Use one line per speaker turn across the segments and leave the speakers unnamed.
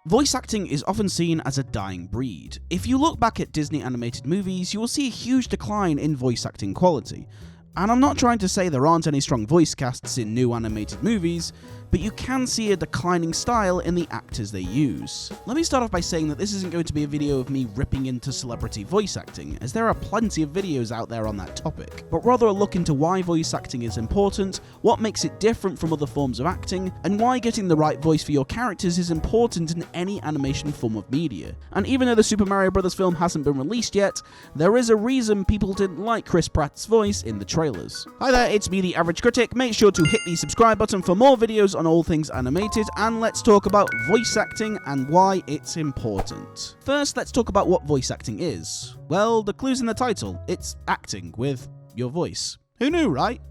Voice acting is often seen as a dying breed. If you look back at Disney animated movies, you will see a huge decline in voice acting quality. And I'm not trying to say there aren't any strong voice casts in new animated movies, but you can see a declining style in the actors they use. Let me start off by saying that this isn't going to be a video of me ripping into celebrity voice acting, as there are plenty of videos out there on that topic, but rather a look into why voice acting is important, what makes it different from other forms of acting, and why getting the right voice for your characters is important in any animation form of media. And even though the Super Mario Bros. Film hasn't been released yet, there is a reason people didn't like Chris Pratt's voice in the trailers. Hi there, it's me, the Average Critic. Make sure to hit the subscribe button for more videos on all things animated, and let's talk about voice acting and why it's important. First, let's talk about what voice acting is. Well, the clue's in the title. It's acting with your voice. Who knew, right?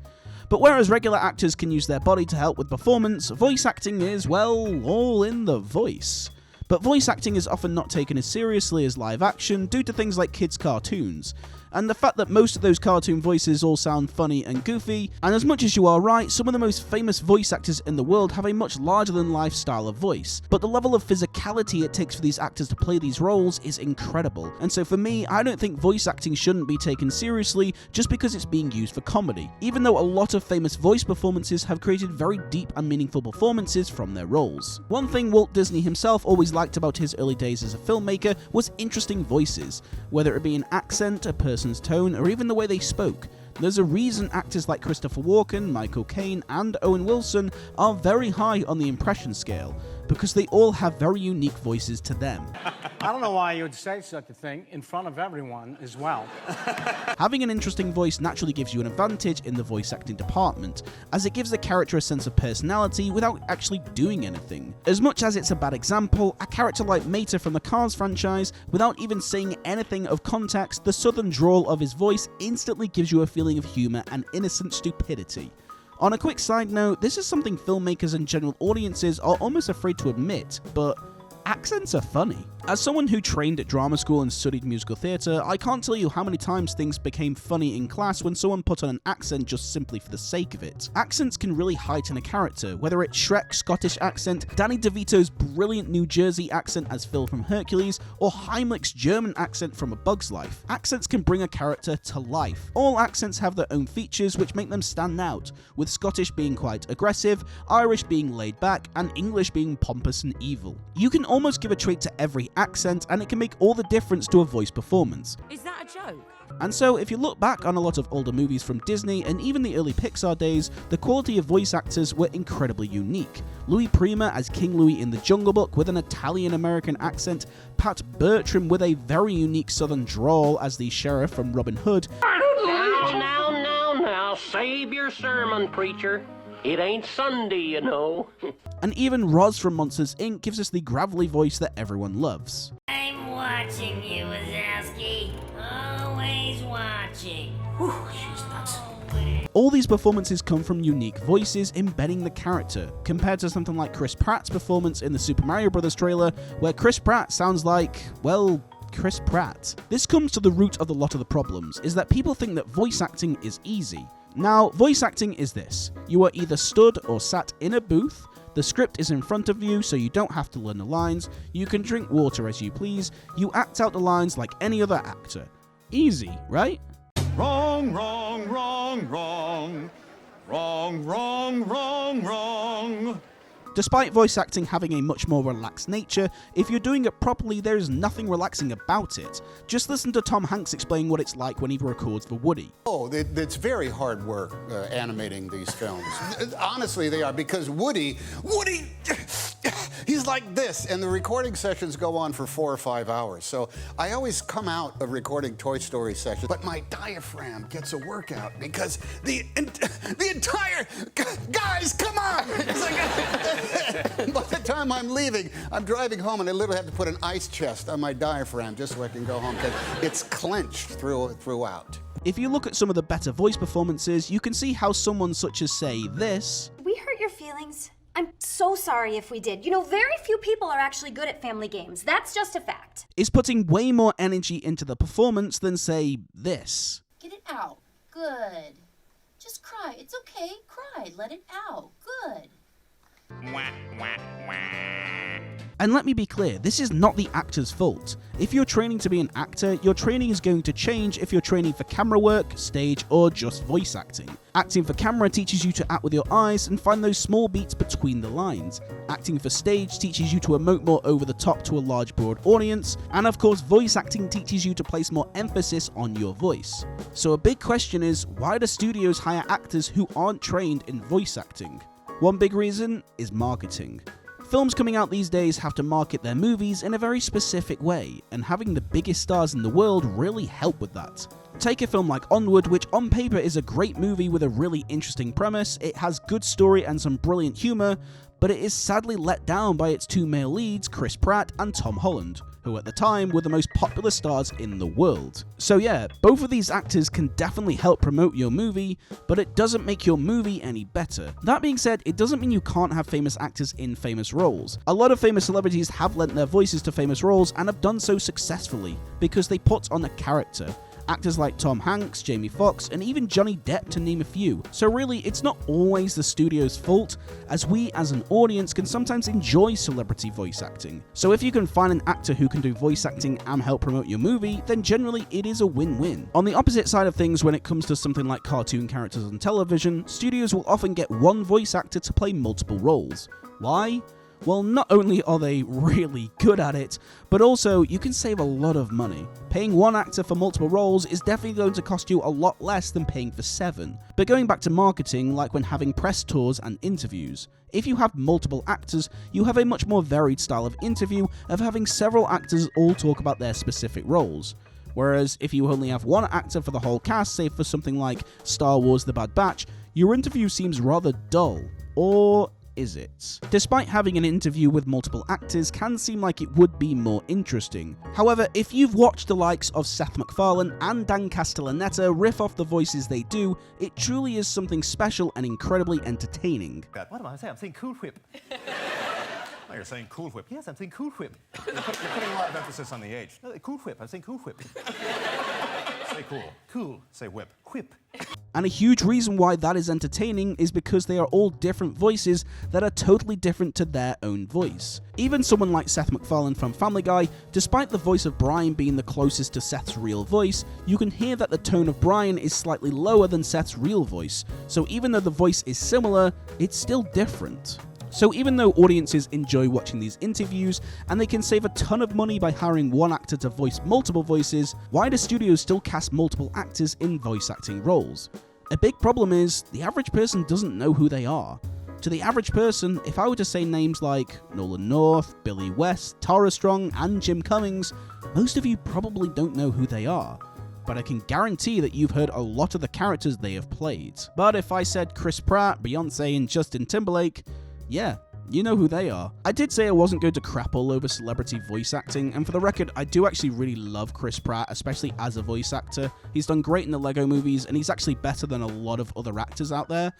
But whereas regular actors can use their body to help with performance, voice acting is, well, all in the voice. But voice acting is often not taken as seriously as live action due to things like kids' cartoons, and the fact that most of those cartoon voices all sound funny and goofy, and as much as you are right, some of the most famous voice actors in the world have a much larger than life style of voice, but the level of physicality it takes for these actors to play these roles is incredible, and so for me, I don't think voice acting shouldn't be taken seriously just because it's being used for comedy, even though a lot of famous voice performances have created very deep and meaningful performances from their roles. One thing Walt Disney himself always liked about his early days as a filmmaker was interesting voices, whether it be an accent, a person's tone, or even the way they spoke. There's a reason actors like Christopher Walken, Michael Caine, and Owen Wilson are very high on the impression scale, because they all have very unique voices to them.
I don't know why you would say such a thing in front of everyone as well.
Having an interesting voice naturally gives you an advantage in the voice acting department, as it gives the character a sense of personality without actually doing anything. As much as it's a bad example, a character like Mater from the Cars franchise, without even saying anything of context, the southern drawl of his voice instantly gives you a feeling of humour and innocent stupidity. On a quick side note, this is something filmmakers and general audiences are almost afraid to admit, but accents are funny. As someone who trained at drama school and studied musical theatre, I can't tell you how many times things became funny in class when someone put on an accent just simply for the sake of it. Accents can really heighten a character, whether it's Shrek's Scottish accent, Danny DeVito's brilliant New Jersey accent as Phil from Hercules, or Heimlich's German accent from A Bug's Life. Accents can bring a character to life. All accents have their own features which make them stand out, with Scottish being quite aggressive, Irish being laid back, and English being pompous and evil. You can almost give a trait to every accent, and it can make all the difference to a voice performance.
Is that a joke?
And so, if you look back on a lot of older movies from Disney and even the early Pixar days, the quality of voice actors were incredibly unique. Louis Prima as King Louis in The Jungle Book with an Italian-American accent, Pat Bertram with a very unique southern drawl as the sheriff from Robin Hood.
Now, save your sermon, preacher. It ain't Sunday, you know.
And even Roz from Monsters, Inc. gives us the gravelly voice that everyone loves.
I'm watching you, Wazowski. Always watching.
Whew, she's nuts.
All these performances come from unique voices embedding the character, compared to something like Chris Pratt's performance in the Super Mario Bros. Trailer, where Chris Pratt sounds like, well, Chris Pratt. This comes to the root of a lot of the problems, is that people think that voice acting is easy. Now, voice acting is this. You are either stood or sat in a booth, the script is in front of you so you don't have to learn the lines, you can drink water as you please, you act out the lines like any other actor. Easy, right?
Wrong, wrong, wrong, wrong. Wrong, wrong, wrong, wrong.
Despite voice acting having a much more relaxed nature, if you're doing it properly, there is nothing relaxing about it. Just listen to Tom Hanks explain what it's like when he records for Woody.
Oh, it's very hard work animating these films. Honestly, they are, because Woody, he's like this, and the recording sessions go on for 4 or 5 hours. So I always come out of recording Toy Story sessions, but my diaphragm gets a workout because the entire, guys, come on! It's like, by the time I'm leaving, I'm driving home and I literally have to put an ice chest on my diaphragm just so I can go home, because it's clenched throughout.
If you look at some of the better voice performances, you can see how someone such as, say, this...
Did we hurt your feelings? I'm so sorry if we did. You know, very few people are actually good at family games. That's just a fact.
...is putting way more energy into the performance than, say, this.
Get it out. Good. Just cry. It's okay. Cry. Let it out. Good.
And let me be clear, this is not the actor's fault. If you're training to be an actor, your training is going to change if you're training for camera work, stage, or just voice acting. Acting for camera teaches you to act with your eyes and find those small beats between the lines. Acting for stage teaches you to emote more over the top to a large broad audience. And of course, voice acting teaches you to place more emphasis on your voice. So a big question is, why do studios hire actors who aren't trained in voice acting? One big reason is marketing. Films coming out these days have to market their movies in a very specific way, and having the biggest stars in the world really help with that. Take a film like Onward, which on paper is a great movie with a really interesting premise, it has good story and some brilliant humour, but it is sadly let down by its two male leads, Chris Pratt and Tom Holland, who at the time were the most popular stars in the world. So yeah, both of these actors can definitely help promote your movie, but it doesn't make your movie any better. That being said, it doesn't mean you can't have famous actors in famous roles. A lot of famous celebrities have lent their voices to famous roles and have done so successfully, because they put on a character. Actors like Tom Hanks, Jamie Foxx, and even Johnny Depp to name a few. So really, it's not always the studio's fault, as we as an audience can sometimes enjoy celebrity voice acting. So if you can find an actor who can do voice acting and help promote your movie, then generally it is a win-win. On the opposite side of things, when it comes to something like cartoon characters on television, studios will often get one voice actor to play multiple roles. Why? Well, not only are they really good at it, but also you can save a lot of money. Paying one actor for multiple roles is definitely going to cost you a lot less than paying for 7. But going back to marketing, like when having press tours and interviews, if you have multiple actors, you have a much more varied style of interview of having several actors all talk about their specific roles. Whereas if you only have one actor for the whole cast, say for something like Star Wars The Bad Batch, your interview seems rather dull. Or is it? Despite having an interview with multiple actors can seem like it would be more interesting. However, if you've watched the likes of Seth MacFarlane and Dan Castellaneta riff off the voices they do, it truly is something special and incredibly entertaining.
What am I saying? I'm saying Cool Whip. Oh, you're saying Cool Whip. Yes, I'm saying Cool Whip. You're putting a lot of emphasis on the H. No, Cool Whip. I'm saying Cool Whip. Say cool. Cool. Say whip. Whip.
And a huge reason why that is entertaining is because they are all different voices that are totally different to their own voice. Even someone like Seth MacFarlane from Family Guy, despite the voice of Brian being the closest to Seth's real voice, you can hear that the tone of Brian is slightly lower than Seth's real voice, so even though the voice is similar, it's still different. So even though audiences enjoy watching these interviews, and they can save a ton of money by hiring one actor to voice multiple voices, why do studios still cast multiple actors in voice acting roles? A big problem is, the average person doesn't know who they are. To the average person, if I were to say names like Nolan North, Billy West, Tara Strong, and Jim Cummings, most of you probably don't know who they are. But I can guarantee that you've heard a lot of the characters they have played. But if I said Chris Pratt, Beyonce, and Justin Timberlake, yeah, you know who they are. I did say I wasn't going to crap all over celebrity voice acting, and for the record, I do actually really love Chris Pratt, especially as a voice actor. He's done great in the Lego movies, and he's actually better than a lot of other actors out there.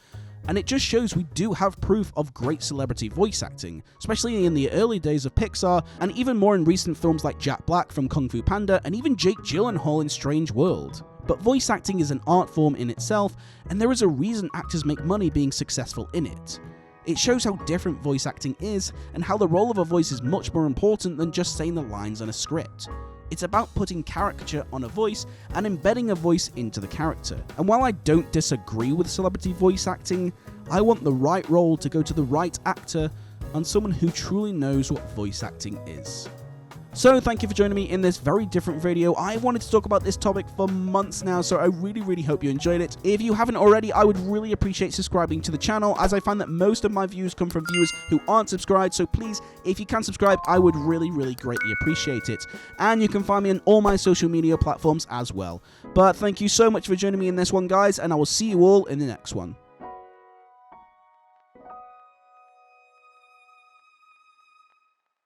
And it just shows we do have proof of great celebrity voice acting, especially in the early days of Pixar, and even more in recent films like Jack Black from Kung Fu Panda, and even Jake Gyllenhaal in Strange World. But voice acting is an art form in itself, and there is a reason actors make money being successful in it. It shows how different voice acting is, and how the role of a voice is much more important than just saying the lines on a script. It's about putting caricature on a voice and embedding a voice into the character. And while I don't disagree with celebrity voice acting, I want the right role to go to the right actor and someone who truly knows what voice acting is. So thank you for joining me in this very different video. I wanted to talk about this topic for months now, so I really hope you enjoyed it. If you haven't already, I would really appreciate subscribing to the channel, as I find that most of my views come from viewers who aren't subscribed, so please, if you can subscribe, I would really greatly appreciate it. And you can find me on all my social media platforms as well. But thank you so much for joining me in this one, guys, and I will see you all in the next one.